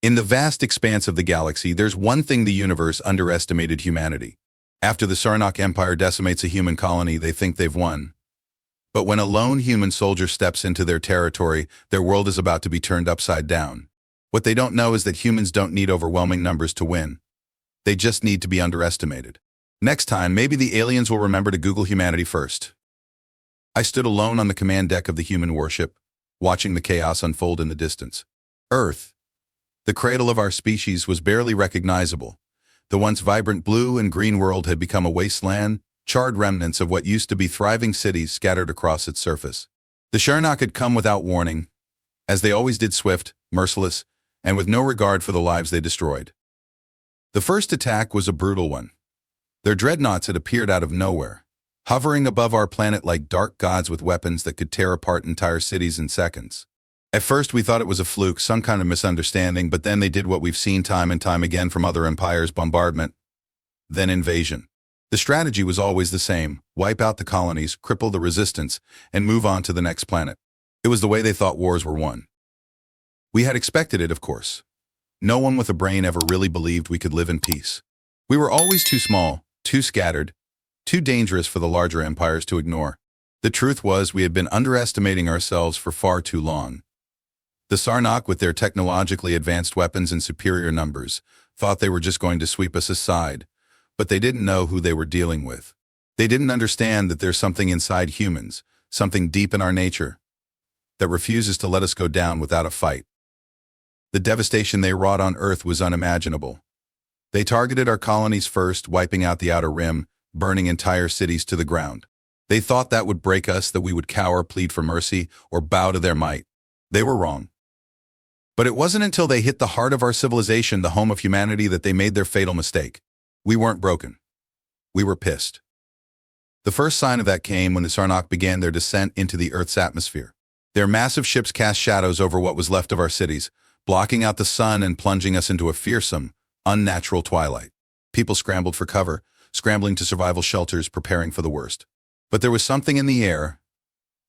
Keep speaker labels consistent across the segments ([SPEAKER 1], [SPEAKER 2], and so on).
[SPEAKER 1] In the vast expanse of the galaxy, there's one thing the universe underestimated: humanity. After the Xarnok Empire decimates a human colony, they think they've won. But when a lone human soldier steps into their territory, their world is about to be turned upside down. What they don't know is that humans don't need overwhelming numbers to win. They just need to be underestimated. Next time, maybe the aliens will remember to Google humanity first. I stood alone on the command deck of the human warship, watching the chaos unfold in the distance. Earth, the cradle of our species, was barely recognizable. The once vibrant blue and green world had become a wasteland, charred remnants of what used to be thriving cities scattered across its surface. The Xarnok had come without warning, as they always did, swift, merciless, and with no regard for the lives they destroyed. The first attack was a brutal one. Their dreadnoughts had appeared out of nowhere, hovering above our planet like dark gods with weapons that could tear apart entire cities in seconds. At first we thought it was a fluke, some kind of misunderstanding, but then they did what we've seen time and time again from other empires: bombardment, then invasion. The strategy was always the same: wipe out the colonies, cripple the resistance, and move on to the next planet. It was the way they thought wars were won. We had expected it, of course. No one with a brain ever really believed we could live in peace. We were always too small, too scattered, too dangerous for the larger empires to ignore. The truth was, we had been underestimating ourselves for far too long. The Xarnok, with their technologically advanced weapons and superior numbers, thought they were just going to sweep us aside, but they didn't know who they were dealing with. They didn't understand that there's something inside humans, something deep in our nature, that refuses to let us go down without a fight. The devastation they wrought on Earth was unimaginable. They targeted our colonies first, wiping out the outer rim, burning entire cities to the ground. They thought that would break us, that we would cower, plead for mercy, or bow to their might. They were wrong. But it wasn't until they hit the heart of our civilization, the home of humanity, that they made their fatal mistake. We weren't broken. We were pissed. The first sign of that came when the Xarnok began their descent into the Earth's atmosphere. Their massive ships cast shadows over what was left of our cities, blocking out the sun and plunging us into a fearsome, unnatural twilight. People scrambled for cover, scrambling to survival shelters, preparing for the worst. But there was something in the air,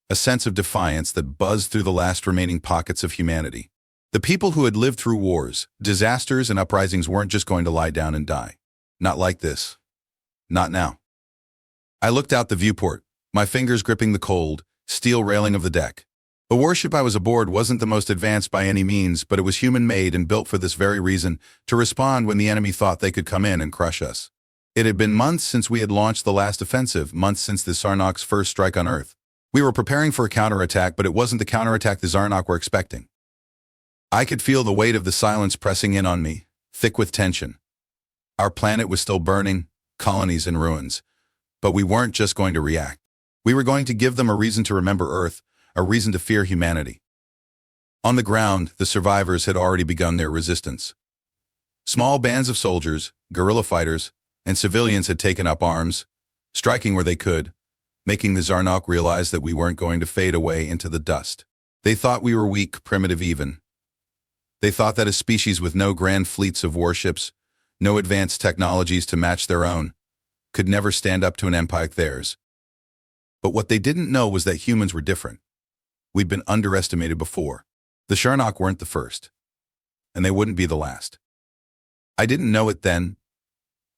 [SPEAKER 1] a sense of defiance that buzzed through the last remaining pockets of humanity. The people who had lived through wars, disasters, and uprisings weren't just going to lie down and die. Not like this. Not now. I looked out the viewport, my fingers gripping the cold, steel railing of the deck. The warship I was aboard wasn't the most advanced by any means, but it was human-made and built for this very reason: to respond when the enemy thought they could come in and crush us. It had been months since we had launched the last offensive, months since the Xarnok's first strike on Earth. We were preparing for a counterattack, but it wasn't the counterattack the Xarnok were expecting. I could feel the weight of the silence pressing in on me, thick with tension. Our planet was still burning, colonies in ruins. But we weren't just going to react. We were going to give them a reason to remember Earth, a reason to fear humanity. On the ground, the survivors had already begun their resistance. Small bands of soldiers, guerrilla fighters, and civilians had taken up arms, striking where they could, making the Xarnok realize that we weren't going to fade away into the dust. They thought we were weak, primitive even. They thought that a species with no grand fleets of warships, no advanced technologies to match their own, could never stand up to an empire like theirs. But what they didn't know was that humans were different. We'd been underestimated before. The Xarnok weren't the first, and they wouldn't be the last. I didn't know it then,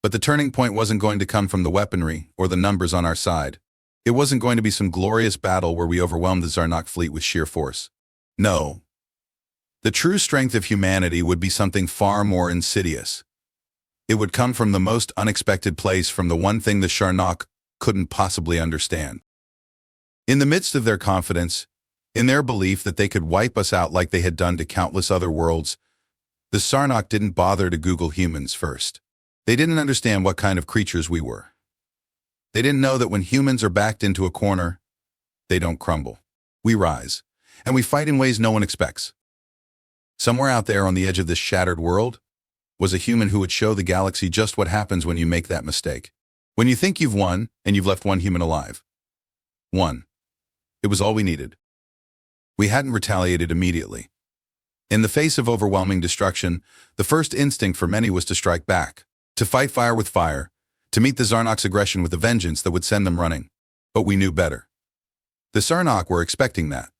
[SPEAKER 1] but the turning point wasn't going to come from the weaponry or the numbers on our side. It wasn't going to be some glorious battle where we overwhelmed the Xarnok fleet with sheer force. No. The true strength of humanity would be something far more insidious. It would come from the most unexpected place, from the one thing the Xarnok couldn't possibly understand. In the midst of their confidence, in their belief that they could wipe us out like they had done to countless other worlds, the Xarnok didn't bother to Google humans first. They didn't understand what kind of creatures we were. They didn't know that when humans are backed into a corner, they don't crumble. We rise, and we fight in ways no one expects. Somewhere out there on the edge of this shattered world was a human who would show the galaxy just what happens when you make that mistake. When you think you've won, and you've left one human alive. One. It was all we needed. We hadn't retaliated immediately. In the face of overwhelming destruction, the first instinct for many was to strike back, to fight fire with fire, to meet the Xarnok's aggression with a vengeance that would send them running. But we knew better. The Xarnok were expecting that.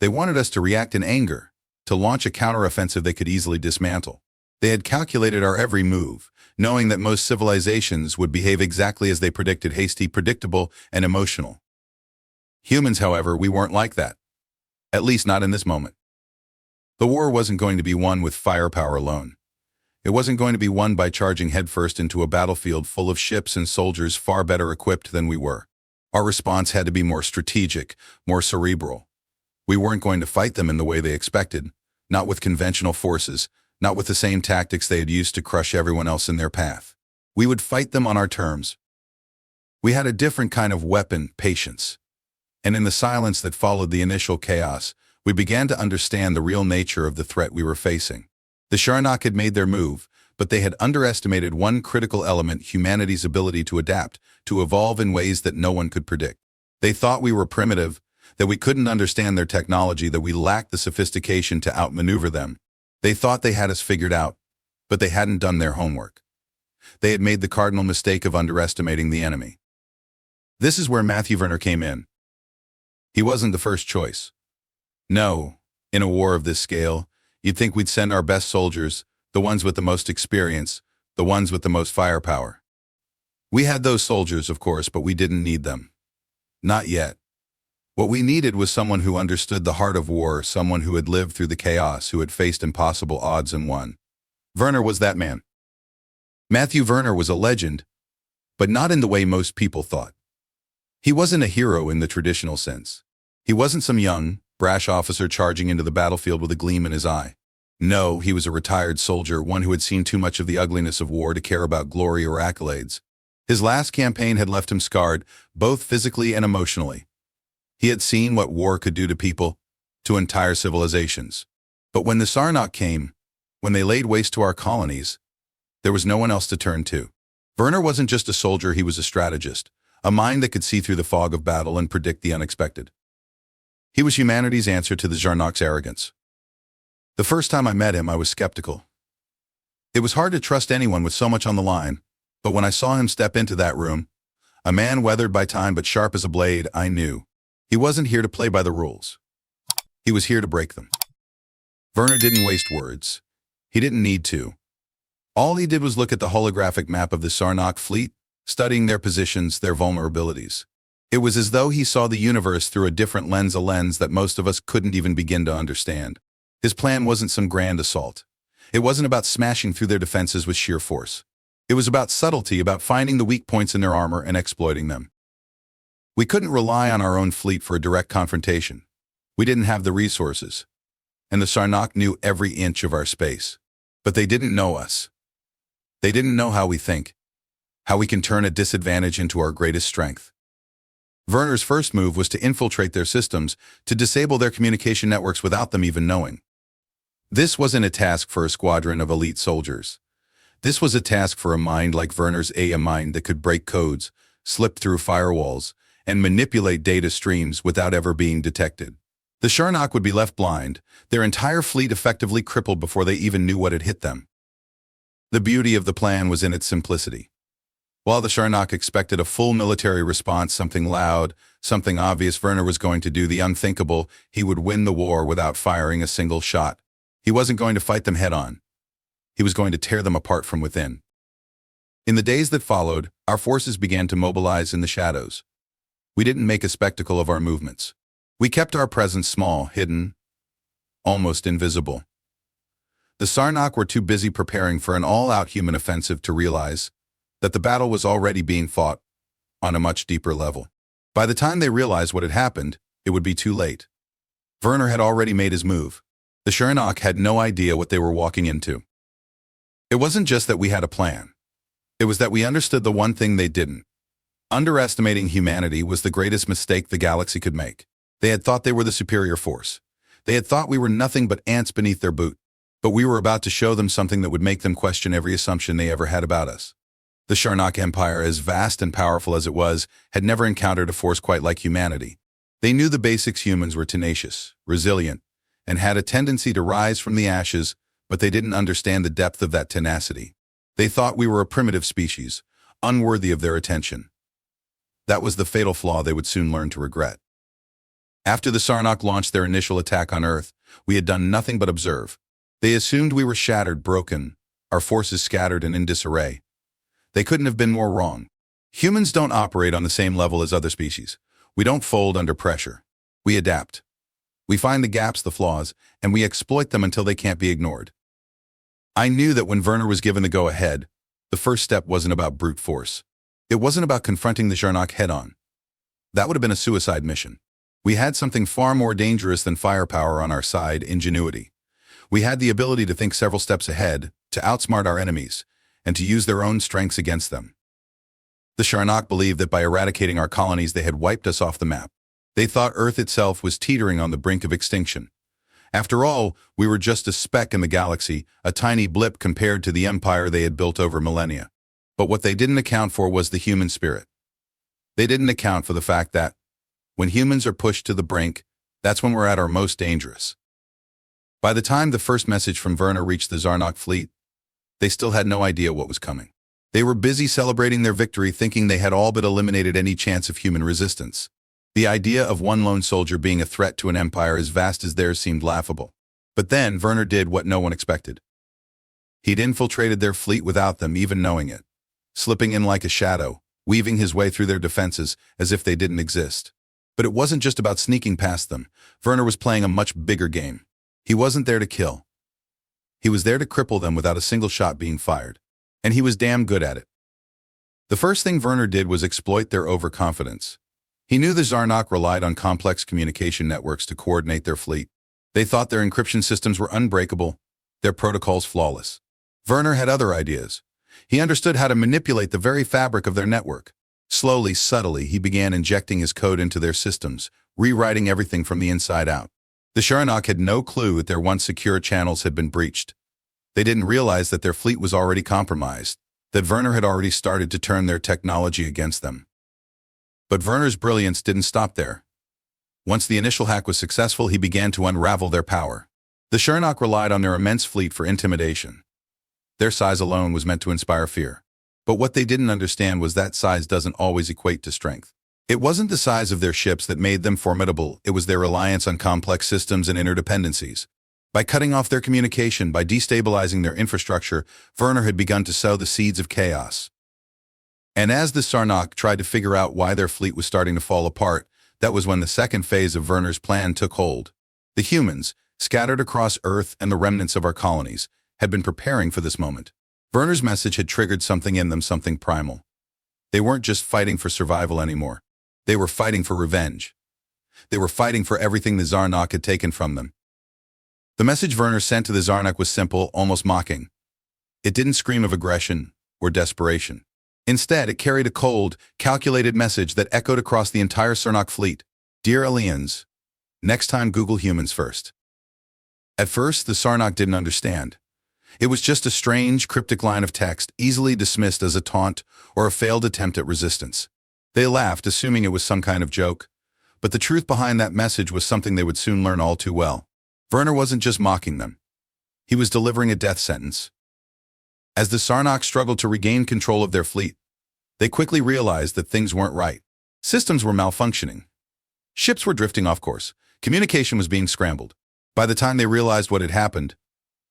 [SPEAKER 1] They wanted us to react in anger, to launch a counteroffensive they could easily dismantle. They had calculated our every move, knowing that most civilizations would behave exactly as they predicted: hasty, predictable, and emotional. Humans, however, we weren't like that. At least not in this moment. The war wasn't going to be won with firepower alone. It wasn't going to be won by charging headfirst into a battlefield full of ships and soldiers far better equipped than we were. Our response had to be more strategic, more cerebral. We weren't going to fight them in the way they expected, not with conventional forces, not with the same tactics they had used to crush everyone else in their path. We would fight them on our terms. We had a different kind of weapon: patience. And in the silence that followed the initial chaos, we began to understand the real nature of the threat we were facing. The Xarnok had made their move, but they had underestimated one critical element: humanity's ability to adapt, to evolve in ways that no one could predict. They thought we were primitive, that we couldn't understand their technology, that we lacked the sophistication to outmaneuver them. They thought they had us figured out, but they hadn't done their homework. They had made the cardinal mistake of underestimating the enemy. This is where Matthew Werner came in. He wasn't the first choice. No, in a war of this scale, you'd think we'd send our best soldiers, the ones with the most experience, the ones with the most firepower. We had those soldiers, of course, but we didn't need them. Not yet. What we needed was someone who understood the heart of war, someone who had lived through the chaos, who had faced impossible odds and won. Werner was that man. Matthew Werner was a legend, but not in the way most people thought. He wasn't a hero in the traditional sense. He wasn't some young, brash officer charging into the battlefield with a gleam in his eye. No, he was a retired soldier, one who had seen too much of the ugliness of war to care about glory or accolades. His last campaign had left him scarred, both physically and emotionally. He had seen what war could do to people, to entire civilizations. But when the Xarnok came, when they laid waste to our colonies, there was no one else to turn to. Werner wasn't just a soldier, he was a strategist, a mind that could see through the fog of battle and predict the unexpected. He was humanity's answer to the Xarnok's arrogance. The first time I met him, I was skeptical. It was hard to trust anyone with so much on the line, but when I saw him step into that room, a man weathered by time but sharp as a blade, I knew. He wasn't here to play by the rules. He was here to break them. Werner didn't waste words. He didn't need to. All he did was look at the holographic map of the Xarnok fleet, studying their positions, their vulnerabilities. It was as though he saw the universe through a different lens, a lens that most of us couldn't even begin to understand. His plan wasn't some grand assault. It wasn't about smashing through their defenses with sheer force. It was about subtlety, about finding the weak points in their armor and exploiting them. We couldn't rely on our own fleet for a direct confrontation. We didn't have the resources. And the Xarnok knew every inch of our space. But they didn't know us. They didn't know how we think, how we can turn a disadvantage into our greatest strength. Werner's first move was to infiltrate their systems, to disable their communication networks without them even knowing. This wasn't a task for a squadron of elite soldiers. This was a task for a mind like Werner's, a mind that could break codes, slip through firewalls, and manipulate data streams without ever being detected. The Xarnok would be left blind, their entire fleet effectively crippled before they even knew what had hit them. The beauty of the plan was in its simplicity. While the Xarnok expected a full military response, something loud, something obvious, Werner was going to do the unthinkable. He would win the war without firing a single shot. He wasn't going to fight them head-on. He was going to tear them apart from within. In the days that followed, our forces began to mobilize in the shadows. We didn't make a spectacle of our movements. We kept our presence small, hidden, almost invisible. The Xarnok were too busy preparing for an all-out human offensive to realize that the battle was already being fought on a much deeper level. By the time they realized what had happened, it would be too late. Werner had already made his move. The Xarnok had no idea what they were walking into. It wasn't just that we had a plan. It was that we understood the one thing they didn't. Underestimating humanity was the greatest mistake the galaxy could make. They had thought they were the superior force. They had thought we were nothing but ants beneath their boot. But we were about to show them something that would make them question every assumption they ever had about us. The Xarnok Empire, as vast and powerful as it was, had never encountered a force quite like humanity. They knew the basics: humans were tenacious, resilient, and had a tendency to rise from the ashes, but they didn't understand the depth of that tenacity. They thought we were a primitive species, unworthy of their attention. That was the fatal flaw they would soon learn to regret. After the Xarnok launched their initial attack on Earth, We had done nothing but observe. They assumed we were shattered, broken, our forces scattered and in disarray. They couldn't have been more wrong. Humans don't operate on the same level as other species. We don't fold under pressure. We adapt. We find the gaps, the flaws, and we exploit them until they can't be ignored. I knew that when Werner was given the go-ahead, the first step wasn't about brute force. It wasn't about confronting the Xarnok head-on. That would have been a suicide mission. We had something far more dangerous than firepower on our side: ingenuity. We had the ability to think several steps ahead, to outsmart our enemies, and to use their own strengths against them. The Xarnok believed that by eradicating our colonies they had wiped us off the map. They thought Earth itself was teetering on the brink of extinction. After all, we were just a speck in the galaxy, a tiny blip compared to the empire they had built over millennia. But what they didn't account for was the human spirit. They didn't account for the fact that, when humans are pushed to the brink, that's when we're at our most dangerous. By the time the first message from Werner reached the Xarnok fleet, they still had no idea what was coming. They were busy celebrating their victory, thinking they had all but eliminated any chance of human resistance. The idea of one lone soldier being a threat to an empire as vast as theirs seemed laughable. But then Werner did what no one expected. He'd infiltrated their fleet without them even knowing it, slipping in like a shadow, weaving his way through their defenses as if they didn't exist. But it wasn't just about sneaking past them. Werner was playing a much bigger game. He wasn't there to kill. He was there to cripple them without a single shot being fired. And he was damn good at it. The first thing Werner did was exploit their overconfidence. He knew the Xarnok relied on complex communication networks to coordinate their fleet. They thought their encryption systems were unbreakable, their protocols flawless. Werner had other ideas. He understood how to manipulate the very fabric of their network. Slowly, subtly, he began injecting his code into their systems, rewriting everything from the inside out. The Xarnok had no clue that their once secure channels had been breached. They didn't realize that their fleet was already compromised, that Werner had already started to turn their technology against them. But Werner's brilliance didn't stop there. Once the initial hack was successful, he began to unravel their power. The Xarnok relied on their immense fleet for intimidation. Their size alone was meant to inspire fear. But what they didn't understand was that size doesn't always equate to strength. It wasn't the size of their ships that made them formidable, it was their reliance on complex systems and interdependencies. By cutting off their communication, by destabilizing their infrastructure, Werner had begun to sow the seeds of chaos. And as the Xarnok tried to figure out why their fleet was starting to fall apart, that was when the second phase of Werner's plan took hold. The humans, scattered across Earth and the remnants of our colonies, had been preparing for this moment. Werner's message had triggered something in them, something primal. They weren't just fighting for survival anymore. They were fighting for revenge. They were fighting for everything the Xarnok had taken from them. The message Werner sent to the Xarnok was simple, almost mocking. It didn't scream of aggression or desperation. Instead, it carried a cold, calculated message that echoed across the entire Xarnok fleet. Dear aliens, next time Google humans first. At first, the Xarnok didn't understand. It was just a strange, cryptic line of text, easily dismissed as a taunt or a failed attempt at resistance. They laughed, assuming it was some kind of joke. But the truth behind that message was something they would soon learn all too well. Werner wasn't just mocking them. He was delivering a death sentence. As the Xarnok struggled to regain control of their fleet, they quickly realized that things weren't right. Systems were malfunctioning. Ships were drifting off course. Communication was being scrambled. By the time they realized what had happened,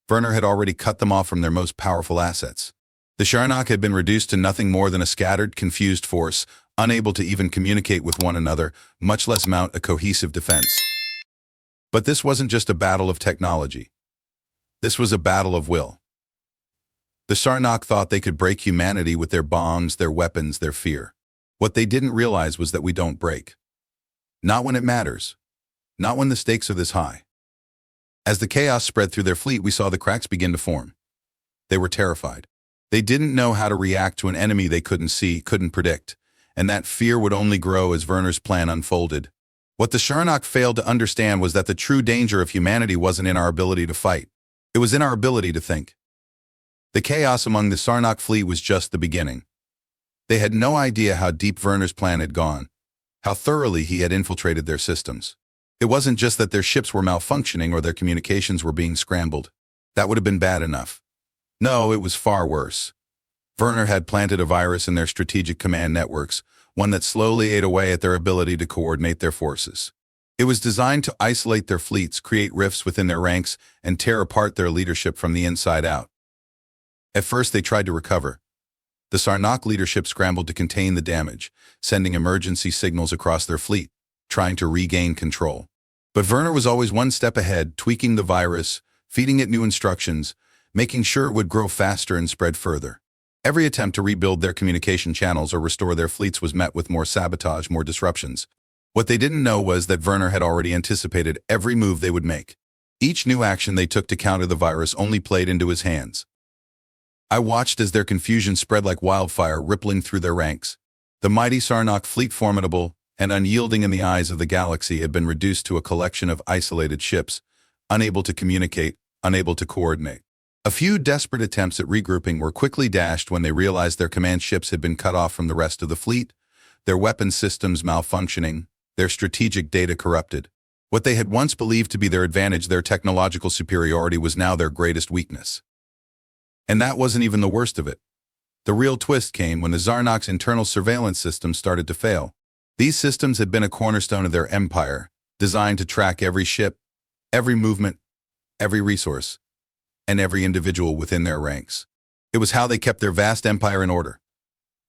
[SPEAKER 1] Werner had already cut them off from their most powerful assets. The Xarnok had been reduced to nothing more than a scattered, confused force, unable to even communicate with one another, much less mount a cohesive defense. But this wasn't just a battle of technology. This was a battle of will. The Xarnok thought they could break humanity with their bombs, their weapons, their fear. What they didn't realize was that we don't break. Not when it matters. Not when the stakes are this high. As the chaos spread through their fleet, we saw the cracks begin to form. They were terrified. They didn't know how to react to an enemy they couldn't see, couldn't predict, and that fear would only grow as Werner's plan unfolded. What the Xarnok failed to understand was that the true danger of humanity wasn't in our ability to fight. It was in our ability to think. The chaos among the Xarnok fleet was just the beginning. They had no idea how deep Werner's plan had gone, how thoroughly he had infiltrated their systems. It wasn't just that their ships were malfunctioning or their communications were being scrambled. That would have been bad enough. No, it was far worse. Werner had planted a virus in their strategic command networks, one that slowly ate away at their ability to coordinate their forces. It was designed to isolate their fleets, create rifts within their ranks, and tear apart their leadership from the inside out. At first they tried to recover. The Xarnok leadership scrambled to contain the damage, sending emergency signals across their fleet, trying to regain control. But Werner was always one step ahead, tweaking the virus, feeding it new instructions, making sure it would grow faster and spread further. Every attempt to rebuild their communication channels or restore their fleets was met with more sabotage, more disruptions. What they didn't know was that Werner had already anticipated every move they would make. Each new action they took to counter the virus only played into his hands. I watched as their confusion spread like wildfire, rippling through their ranks. The mighty Xarnok fleet, formidable and unyielding in the eyes of the galaxy, had been reduced to a collection of isolated ships, unable to communicate, unable to coordinate. A few desperate attempts at regrouping were quickly dashed when they realized their command ships had been cut off from the rest of the fleet, their weapon systems malfunctioning, their strategic data corrupted. What they had once believed to be their advantage, their technological superiority, was now their greatest weakness. And that wasn't even the worst of it. The real twist came when the Xarnok's internal surveillance systems started to fail. These systems had been a cornerstone of their empire, designed to track every ship, every movement, every resource, and every individual within their ranks. It was how they kept their vast empire in order.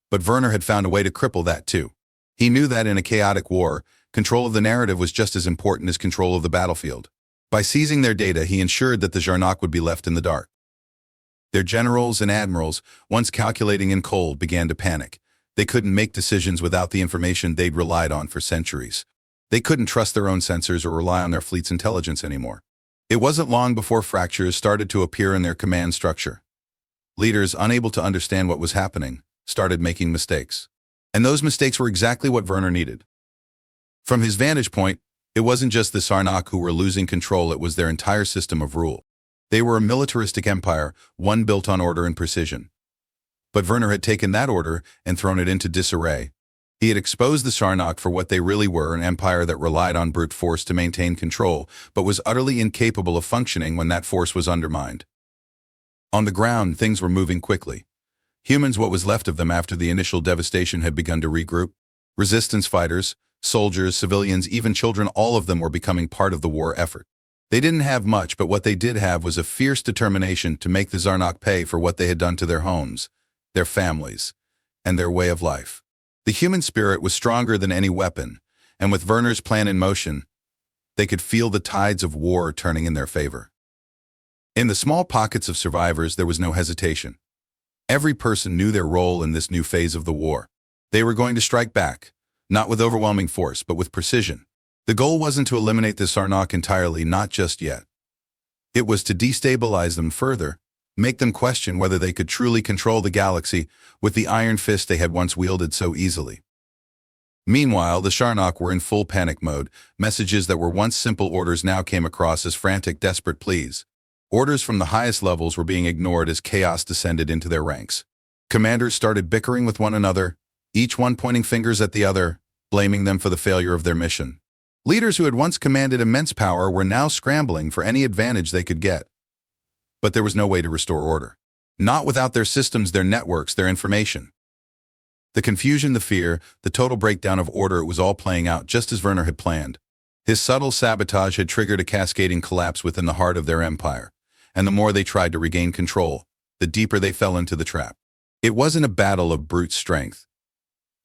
[SPEAKER 1] But Werner had found a way to cripple that too. He knew that in a chaotic war, control of the narrative was just as important as control of the battlefield. By seizing their data, he ensured that the Xarnok would be left in the dark. Their generals and admirals, once calculating in cold, began to panic. They couldn't make decisions without the information they'd relied on for centuries. They couldn't trust their own sensors or rely on their fleet's intelligence anymore. It wasn't long before fractures started to appear in their command structure. Leaders, unable to understand what was happening, started making mistakes. And those mistakes were exactly what Werner needed. From his vantage point, it wasn't just the Xarnok who were losing control, it was their entire system of rule. They were a militaristic empire, one built on order and precision. But Werner had taken that order and thrown it into disarray. He had exposed the Xarnok for what they really were, an empire that relied on brute force to maintain control, but was utterly incapable of functioning when that force was undermined. On the ground, things were moving quickly. Humans, what was left of them after the initial devastation, had begun to regroup. Resistance fighters, soldiers, civilians, even children, all of them were becoming part of the war effort. They didn't have much, but what they did have was a fierce determination to make the Xarnok pay for what they had done to their homes, their families, and their way of life. The human spirit was stronger than any weapon, and with Werner's plan in motion, they could feel the tides of war turning in their favor. In the small pockets of survivors, there was no hesitation. Every person knew their role in this new phase of the war. They were going to strike back, not with overwhelming force, but with precision. The goal wasn't to eliminate the Xarnok entirely, not just yet. It was to destabilize them further, make them question whether they could truly control the galaxy with the iron fist they had once wielded so easily. Meanwhile, the Xarnok were in full panic mode. Messages that were once simple orders now came across as frantic, desperate pleas. Orders from the highest levels were being ignored as chaos descended into their ranks. Commanders started bickering with one another, each one pointing fingers at the other, blaming them for the failure of their mission. Leaders who had once commanded immense power were now scrambling for any advantage they could get. But there was no way to restore order. Not without their systems, their networks, their information. The confusion, the fear, the total breakdown of order, it was all playing out just as Werner had planned. His subtle sabotage had triggered a cascading collapse within the heart of their empire, and the more they tried to regain control, the deeper they fell into the trap. It wasn't a battle of brute strength.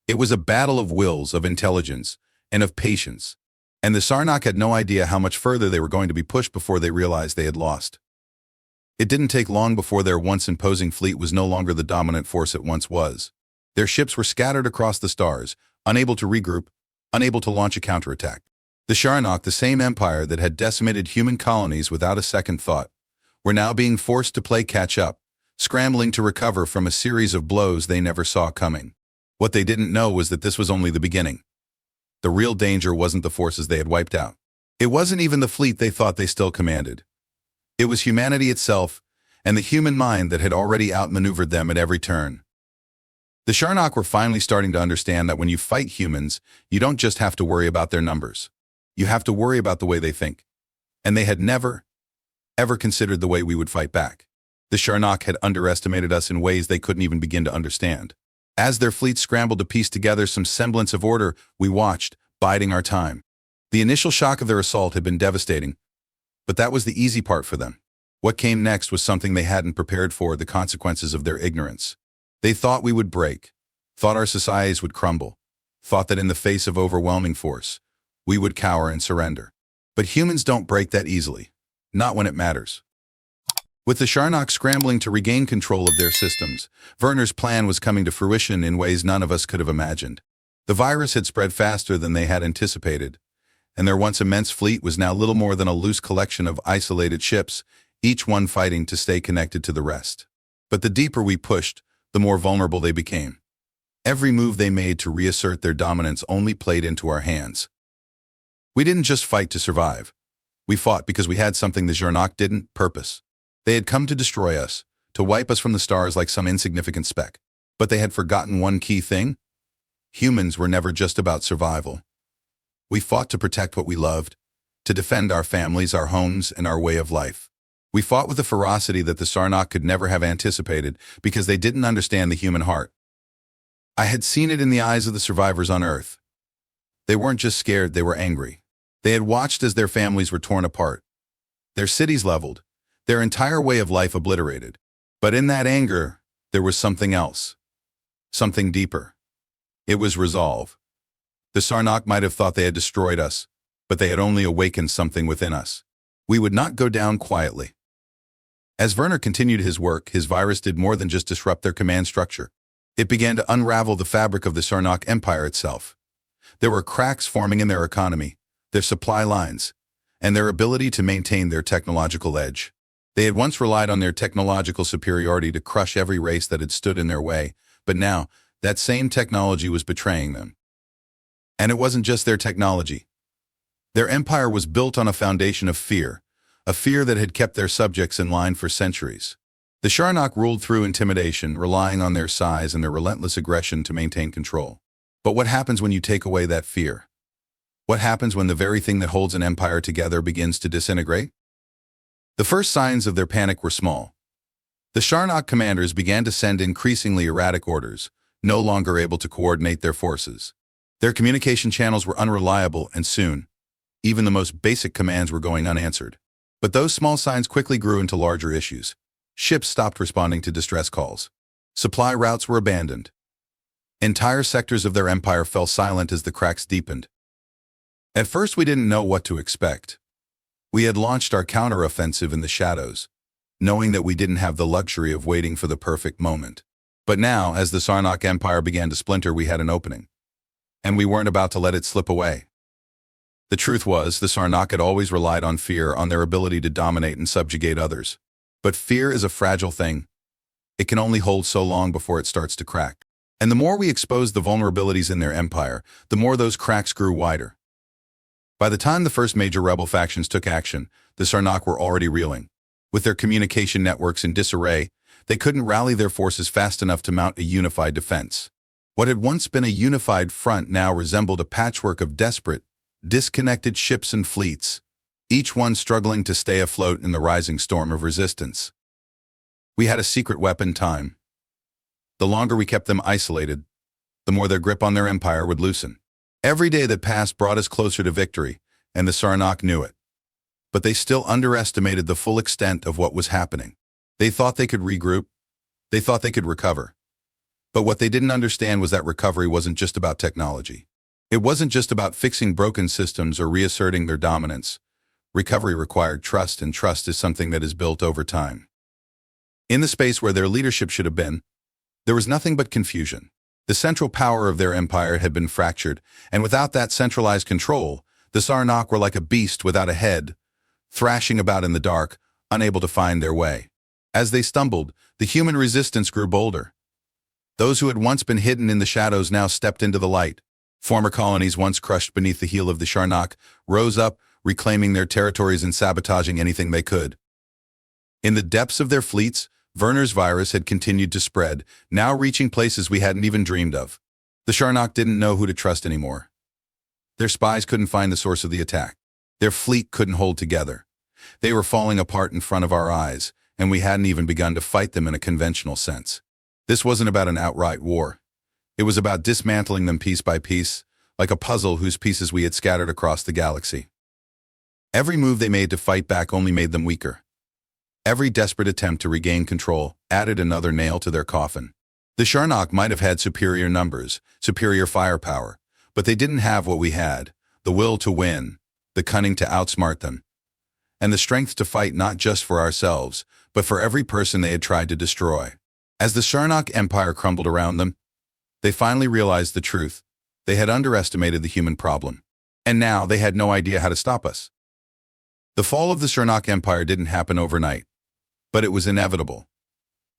[SPEAKER 1] It was a battle of wills, of intelligence, and of patience. And the Xarnok had no idea how much further they were going to be pushed before they realized they had lost. It didn't take long before their once imposing fleet was no longer the dominant force it once was. Their ships were scattered across the stars, unable to regroup, unable to launch a counterattack. The Xarnok, the same empire that had decimated human colonies without a second thought, were now being forced to play catch-up, scrambling to recover from a series of blows they never saw coming. What they didn't know was that this was only the beginning. The real danger wasn't the forces they had wiped out. It wasn't even the fleet they thought they still commanded. It was humanity itself, and the human mind that had already outmaneuvered them at every turn. The Xarnok were finally starting to understand that when you fight humans, you don't just have to worry about their numbers. You have to worry about the way they think. And they had never, ever considered the way we would fight back. The Xarnok had underestimated us in ways they couldn't even begin to understand. As their fleet scrambled to piece together some semblance of order, we watched, biding our time. The initial shock of their assault had been devastating, but that was the easy part for them. What came next was something they hadn't prepared for: the consequences of their ignorance. They thought we would break, thought our societies would crumble, thought that in the face of overwhelming force, we would cower and surrender. But humans don't break that easily, not when it matters. With the Xarnok scrambling to regain control of their systems, Werner's plan was coming to fruition in ways none of us could have imagined. The virus had spread faster than they had anticipated, and their once immense fleet was now little more than a loose collection of isolated ships, each one fighting to stay connected to the rest. But the deeper we pushed, the more vulnerable they became. Every move they made to reassert their dominance only played into our hands. We didn't just fight to survive. We fought because we had something the Xarnok didn't: purpose. They had come to destroy us, to wipe us from the stars like some insignificant speck. But they had forgotten one key thing. Humans were never just about survival. We fought to protect what we loved, to defend our families, our homes, and our way of life. We fought with a ferocity that the Xarnok could never have anticipated because they didn't understand the human heart. I had seen it in the eyes of the survivors on Earth. They weren't just scared, they were angry. They had watched as their families were torn apart, their cities leveled, their entire way of life obliterated. But in that anger, there was something else, something deeper. It was resolve. The Xarnok might have thought they had destroyed us, but they had only awakened something within us. We would not go down quietly. As Werner continued his work, his virus did more than just disrupt their command structure. It began to unravel the fabric of the Xarnok Empire itself. There were cracks forming in their economy, their supply lines, and their ability to maintain their technological edge. They had once relied on their technological superiority to crush every race that had stood in their way, but now, that same technology was betraying them. And it wasn't just their technology. Their empire was built on a foundation of fear, a fear that had kept their subjects in line for centuries. The Xarnok ruled through intimidation, relying on their size and their relentless aggression to maintain control. But what happens when you take away that fear? What happens when the very thing that holds an empire together begins to disintegrate? The first signs of their panic were small. The Xarnok commanders began to send increasingly erratic orders, no longer able to coordinate their forces. Their communication channels were unreliable, and soon, even the most basic commands were going unanswered. But those small signs quickly grew into larger issues. Ships stopped responding to distress calls. Supply routes were abandoned. Entire sectors of their empire fell silent as the cracks deepened. At first, we didn't know what to expect. We had launched our counteroffensive in the shadows, knowing that we didn't have the luxury of waiting for the perfect moment. But now, as the Xarnok Empire began to splinter, we had an opening. And we weren't about to let it slip away. The truth was, the Xarnok had always relied on fear, on their ability to dominate and subjugate others. But fear is a fragile thing. It can only hold so long before it starts to crack. And the more we exposed the vulnerabilities in their empire, the more those cracks grew wider. By the time the first major rebel factions took action, the Xarnok were already reeling. With their communication networks in disarray, they couldn't rally their forces fast enough to mount a unified defense. What had once been a unified front now resembled a patchwork of desperate, disconnected ships and fleets, each one struggling to stay afloat in the rising storm of resistance. We had a secret weapon: time. The longer we kept them isolated, the more their grip on their empire would loosen. Every day that passed brought us closer to victory, and the Xarnok knew it. But they still underestimated the full extent of what was happening. They thought they could regroup. They thought they could recover. But what they didn't understand was that recovery wasn't just about technology. It wasn't just about fixing broken systems or reasserting their dominance. Recovery required trust, and trust is something that is built over time. In the space where their leadership should have been, there was nothing but confusion. The central power of their empire had been fractured, and without that centralized control, the Xarnok were like a beast without a head, thrashing about in the dark, unable to find their way. As they stumbled, the human resistance grew bolder. Those who had once been hidden in the shadows now stepped into the light. Former colonies once crushed beneath the heel of the Xarnok rose up, reclaiming their territories and sabotaging anything they could. In the depths of their fleets, Werner's virus had continued to spread, now reaching places we hadn't even dreamed of. The Xarnok didn't know who to trust anymore. Their spies couldn't find the source of the attack. Their fleet couldn't hold together. They were falling apart in front of our eyes, and we hadn't even begun to fight them in a conventional sense. This wasn't about an outright war. It was about dismantling them piece by piece, like a puzzle whose pieces we had scattered across the galaxy. Every move they made to fight back only made them weaker. Every desperate attempt to regain control added another nail to their coffin. The Xarnok might have had superior numbers, superior firepower, but they didn't have what we had: the will to win, the cunning to outsmart them, and the strength to fight not just for ourselves, but for every person they had tried to destroy. As the Xarnok Empire crumbled around them, they finally realized the truth. They had underestimated the human problem, and now they had no idea how to stop us. The fall of the Xarnok Empire didn't happen overnight, but it was inevitable.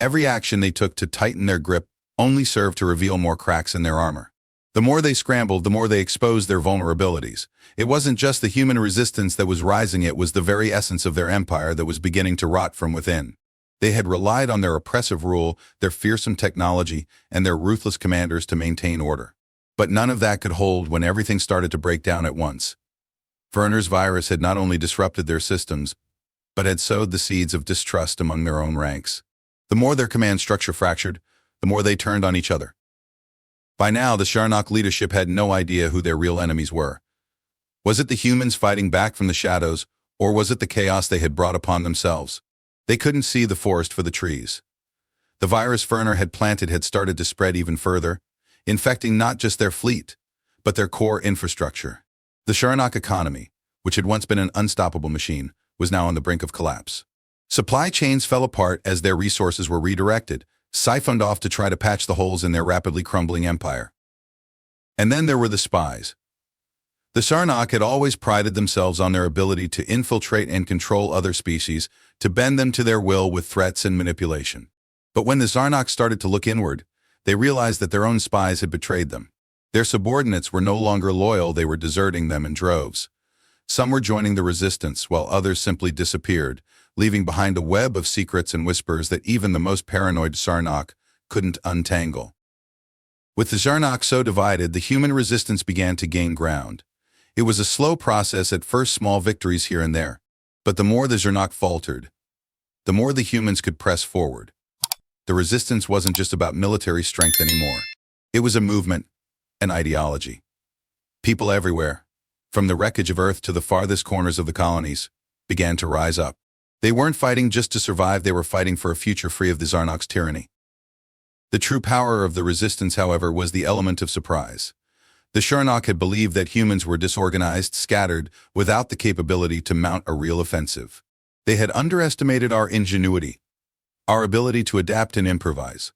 [SPEAKER 1] Every action they took to tighten their grip only served to reveal more cracks in their armor. The more they scrambled, the more they exposed their vulnerabilities. It wasn't just the human resistance that was rising, it was the very essence of their empire that was beginning to rot from within. They had relied on their oppressive rule, their fearsome technology, and their ruthless commanders to maintain order. But none of that could hold when everything started to break down at once. Werner's virus had not only disrupted their systems, but had sowed the seeds of distrust among their own ranks. The more their command structure fractured, the more they turned on each other. By now, the Xarnok leadership had no idea who their real enemies were. Was it the humans fighting back from the shadows, or was it the chaos they had brought upon themselves? They couldn't see the forest for the trees. The virus Werner had planted had started to spread even further, infecting not just their fleet, but their core infrastructure. The Xarnok economy, which had once been an unstoppable machine, was now on the brink of collapse. Supply chains fell apart as their resources were redirected, siphoned off to try to patch the holes in their rapidly crumbling empire. And then there were the spies. The Xarnok had always prided themselves on their ability to infiltrate and control other species, to bend them to their will with threats and manipulation. But when the Xarnok started to look inward, they realized that their own spies had betrayed them. Their subordinates were no longer loyal, they were deserting them in droves. Some were joining the resistance, while others simply disappeared, leaving behind a web of secrets and whispers that even the most paranoid Xarnok couldn't untangle. With the Xarnok so divided, the human resistance began to gain ground. It was a slow process, at first small victories here and there. But the more the Xarnok faltered, the more the humans could press forward. The resistance wasn't just about military strength anymore. It was a movement, an ideology. People everywhere, from the wreckage of Earth to the farthest corners of the colonies, began to rise up. They weren't fighting just to survive, they were fighting for a future free of the Xarnok's tyranny. The true power of the resistance, however, was the element of surprise. The Xarnok had believed that humans were disorganized, scattered, without the capability to mount a real offensive. They had underestimated our ingenuity, our ability to adapt and improvise.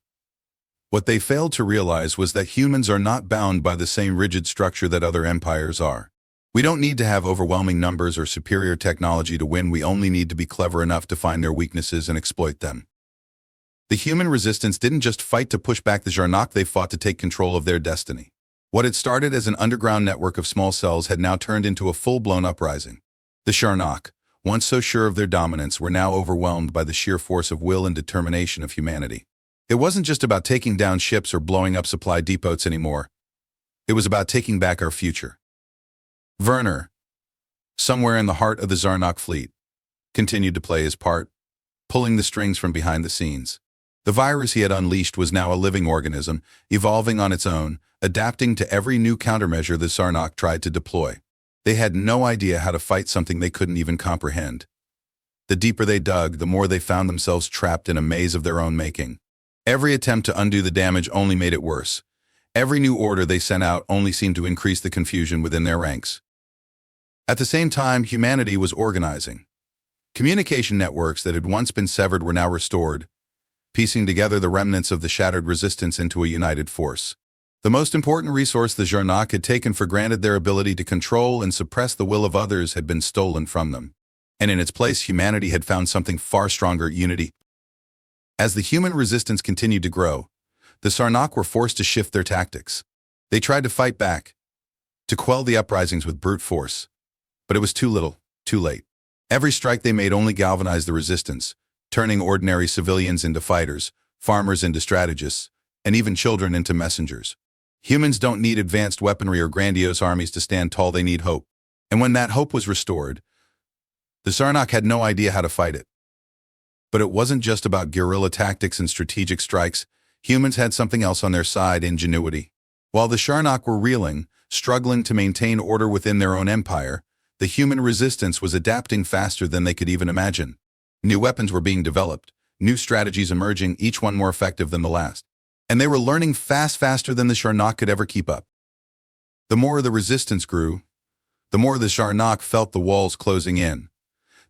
[SPEAKER 1] What they failed to realize was that humans are not bound by the same rigid structure that other empires are. We don't need to have overwhelming numbers or superior technology to win, we only need to be clever enough to find their weaknesses and exploit them. The human resistance didn't just fight to push back the Xarnok, they fought to take control of their destiny. What had started as an underground network of small cells had now turned into a full-blown uprising. The Xarnok, once so sure of their dominance, were now overwhelmed by the sheer force of will and determination of humanity. It wasn't just about taking down ships or blowing up supply depots anymore. It was about taking back our future. Werner, somewhere in the heart of the Xarnok fleet, continued to play his part, pulling the strings from behind the scenes. The virus he had unleashed was now a living organism, evolving on its own, adapting to every new countermeasure the Xarnok tried to deploy. They had no idea how to fight something they couldn't even comprehend. The deeper they dug, the more they found themselves trapped in a maze of their own making. Every attempt to undo the damage only made it worse. Every new order they sent out only seemed to increase the confusion within their ranks. At the same time, humanity was organizing. Communication networks that had once been severed were now restored, piecing together the remnants of the shattered resistance into a united force. The most important resource the Xarnok had taken for granted, their ability to control and suppress the will of others, had been stolen from them. And in its place, humanity had found something far stronger: unity. As the human resistance continued to grow, the Xarnok were forced to shift their tactics. They tried to fight back, to quell the uprisings with brute force. But it was too little, too late. Every strike they made only galvanized the resistance, turning ordinary civilians into fighters, farmers into strategists, and even children into messengers. Humans don't need advanced weaponry or grandiose armies to stand tall, they need hope. And when that hope was restored, the Xarnok had no idea how to fight it. But it wasn't just about guerrilla tactics and strategic strikes. Humans had something else on their side: ingenuity. While the Xarnok were reeling, Struggling to maintain order within their own empire, the human resistance was adapting faster than they could even imagine. New weapons were being developed, new strategies emerging, each one more effective than the last. And they were learning faster than the Xarnok could ever keep up. The more the resistance grew, the more the Xarnok felt the walls closing in.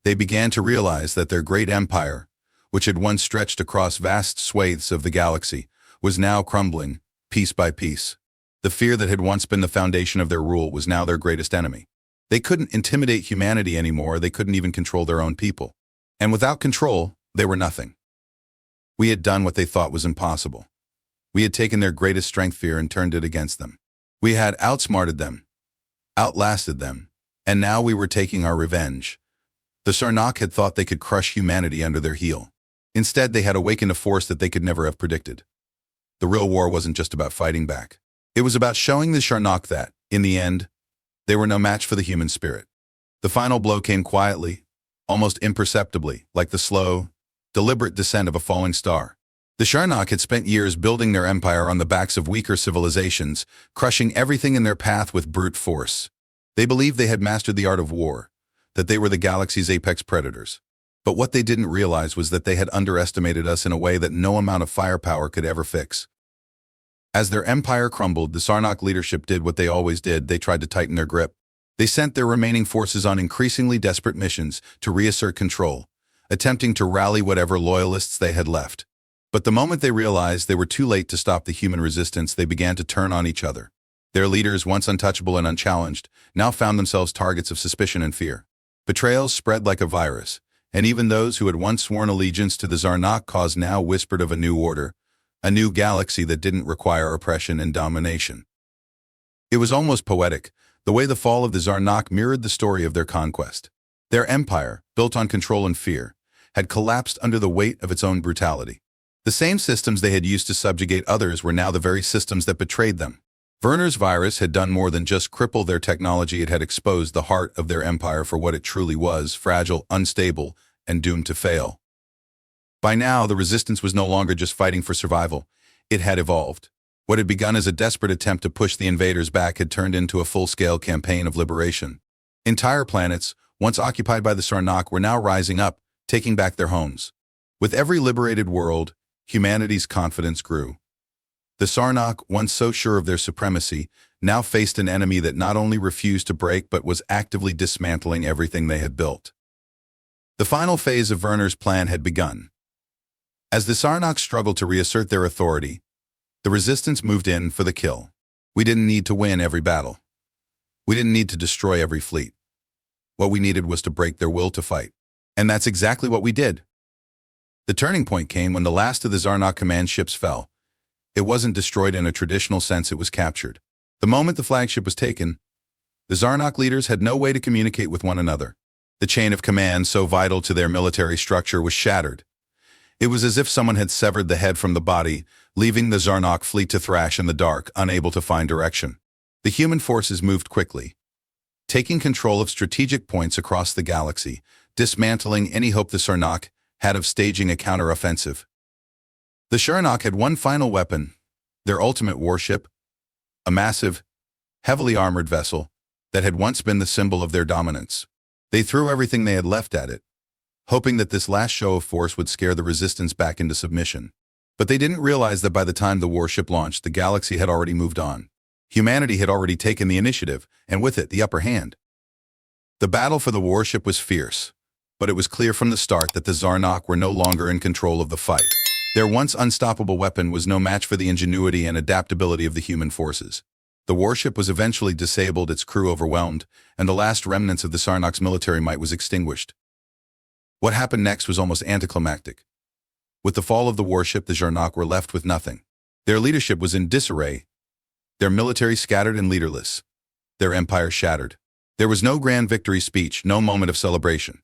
[SPEAKER 1] They began to realize that their great empire, which had once stretched across vast swathes of the galaxy, was now crumbling, piece by piece. The fear that had once been the foundation of their rule was now their greatest enemy. They couldn't intimidate humanity anymore, they couldn't even control their own people. And without control, they were nothing. We had done what they thought was impossible. We had taken their greatest strength, fear, and turned it against them. We had outsmarted them, outlasted them, and now we were taking our revenge. The Xarnok had thought they could crush humanity under their heel. Instead, they had awakened a force that they could never have predicted. The real war wasn't just about fighting back. It was about showing the Xarnok that, in the end, they were no match for the human spirit. The final blow came quietly, almost imperceptibly, like the slow, deliberate descent of a falling star. The Xarnok had spent years building their empire on the backs of weaker civilizations, crushing everything in their path with brute force. They believed they had mastered the art of war, that they were the galaxy's apex predators. But what they didn't realize was that they had underestimated us in a way that no amount of firepower could ever fix. As their empire crumbled, the Xarnok leadership did what they always did. They tried to tighten their grip. They sent their remaining forces on increasingly desperate missions to reassert control, attempting to rally whatever loyalists they had left. But the moment they realized they were too late to stop the human resistance, they began to turn on each other. Their leaders, once untouchable and unchallenged, now found themselves targets of suspicion and fear. Betrayals spread like a virus, and even those who had once sworn allegiance to the Xarnok cause now whispered of a new order, a new galaxy that didn't require oppression and domination. It was almost poetic, the way the fall of the Xarnok mirrored the story of their conquest. Their empire, built on control and fear, had collapsed under the weight of its own brutality. The same systems they had used to subjugate others were now the very systems that betrayed them. Werner's virus had done more than just cripple their technology, it had exposed the heart of their empire for what it truly was: fragile, unstable, and doomed to fail. By now, the resistance was no longer just fighting for survival. It had evolved. What had begun as a desperate attempt to push the invaders back had turned into a full-scale campaign of liberation. Entire planets, once occupied by the Xarnok, were now rising up, taking back their homes. With every liberated world, humanity's confidence grew. The Xarnok, once so sure of their supremacy, now faced an enemy that not only refused to break but was actively dismantling everything they had built. The final phase of Werner's plan had begun. As the Xarnok struggled to reassert their authority, the resistance moved in for the kill. We didn't need to win every battle. We didn't need to destroy every fleet. What we needed was to break their will to fight. And that's exactly what we did. The turning point came when the last of the Xarnok command ships fell. It wasn't destroyed in a traditional sense, it was captured. The moment the flagship was taken, the Xarnok leaders had no way to communicate with one another. The chain of command, so vital to their military structure, was shattered. It was as if someone had severed the head from the body, leaving the Xarnok fleet to thrash in the dark, unable to find direction. The human forces moved quickly, taking control of strategic points across the galaxy, dismantling any hope the Xarnok had of staging a counteroffensive. The Xarnok had one final weapon, their ultimate warship, a massive, heavily armored vessel that had once been the symbol of their dominance. They threw everything they had left at it, hoping that this last show of force would scare the resistance back into submission. But they didn't realize that by the time the warship launched, the galaxy had already moved on. Humanity had already taken the initiative, and with it, the upper hand. The battle for the warship was fierce, but it was clear from the start that the Xarnok were no longer in control of the fight. Their once unstoppable weapon was no match for the ingenuity and adaptability of the human forces. The warship was eventually disabled, its crew overwhelmed, and the last remnants of the Xarnok's military might was extinguished. What happened next was almost anticlimactic. With the fall of the warship, the Xarnok were left with nothing. Their leadership was in disarray, their military scattered and leaderless, their empire shattered. There was no grand victory speech, no moment of celebration.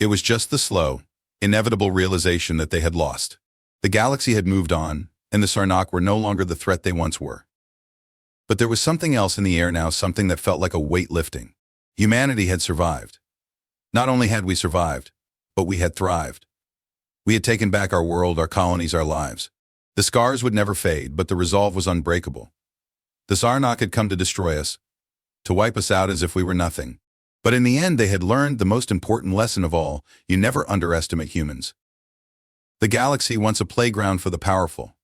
[SPEAKER 1] It was just the slow, inevitable realization that they had lost. The galaxy had moved on, and the Xarnok were no longer the threat they once were. But there was something else in the air now, something that felt like a weight lifting. Humanity had survived. Not only had we survived, but we had thrived. We had taken back our world, our colonies, our lives. The scars would never fade, but the resolve was unbreakable. The Xarnok had come to destroy us, to wipe us out as if we were nothing. But in the end, they had learned the most important lesson of all: you never underestimate humans. The galaxy, once a playground for the powerful,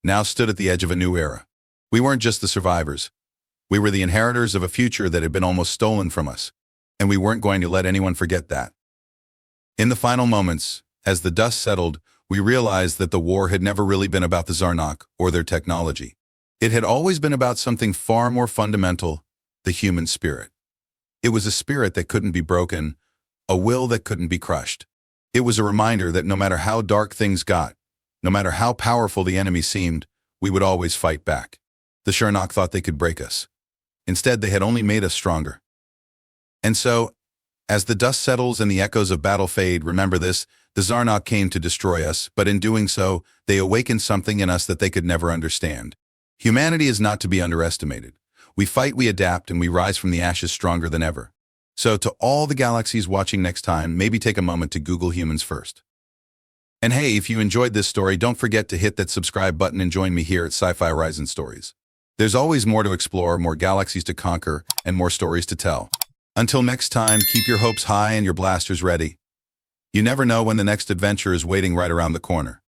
[SPEAKER 1] now stood at the edge of a new era. We weren't just the survivors. We were the inheritors of a future that had been almost stolen from us, and we weren't going to let anyone forget that. In the final moments, as the dust settled, we realized that the war had never really been about the Xarnok or their technology. It had always been about something far more fundamental: the human spirit. It was a spirit that couldn't be broken, a will that couldn't be crushed. It was a reminder that no matter how dark things got, no matter how powerful the enemy seemed, we would always fight back. The Xarnok thought they could break us. Instead, they had only made us stronger. And so, as the dust settles and the echoes of battle fade, remember this: the Xarnok came to destroy us, but in doing so, they awakened something in us that they could never understand. Humanity is not to be underestimated. We fight, we adapt, and we rise from the ashes stronger than ever. So to all the galaxies watching next time, maybe take a moment to Google humans first. And hey, if you enjoyed this story, don't forget to hit that subscribe button and join me here at Sci-Fi Horizons Stories. There's always more to explore, more galaxies to conquer, and more stories to tell. Until next time, keep your hopes high and your blasters ready. You never know when the next adventure is waiting right around the corner.